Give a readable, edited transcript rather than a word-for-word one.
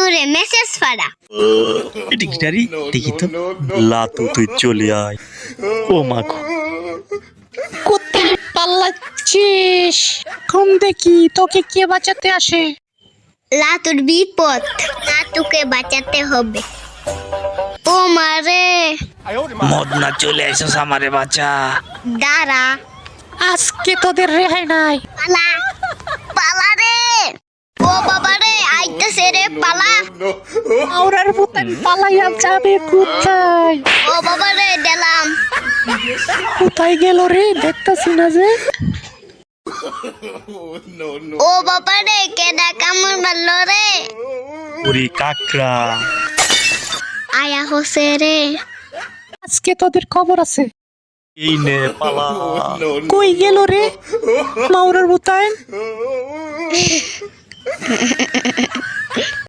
লাতুরে message ফাড়া। Dictionary দেখি তো। লাতু তুই চলে আয়। ও মা গো, কোথায় পালাচ্ছিস? কম দেখি তোকে কে বাঁচাতে আসে। লাতুর বিপদ, লাতুকে বাঁচাতে হবে। ও মারে, মদনা চলে এসেছ আমারে বাঁচা। দাঁড়া, আজকে তোদের রেহাই নাই। পালা পালা রে। ও বাবা রে, আইতেছে রে, পালা। আওরার ভূতের পালাইয়া যাবে কোথায়? ও বাবা রে, দিলাম। কোথায় গেল রে? দেখতাছি না যে। ও বাবা রে, কেডা কামড় মারলো রে? ওরে কাকড়া। আয়া হোসে রে। আজকে তোদের খবর আছে। এই নে পালা। কই গেল রে মাওরার ভূতায়?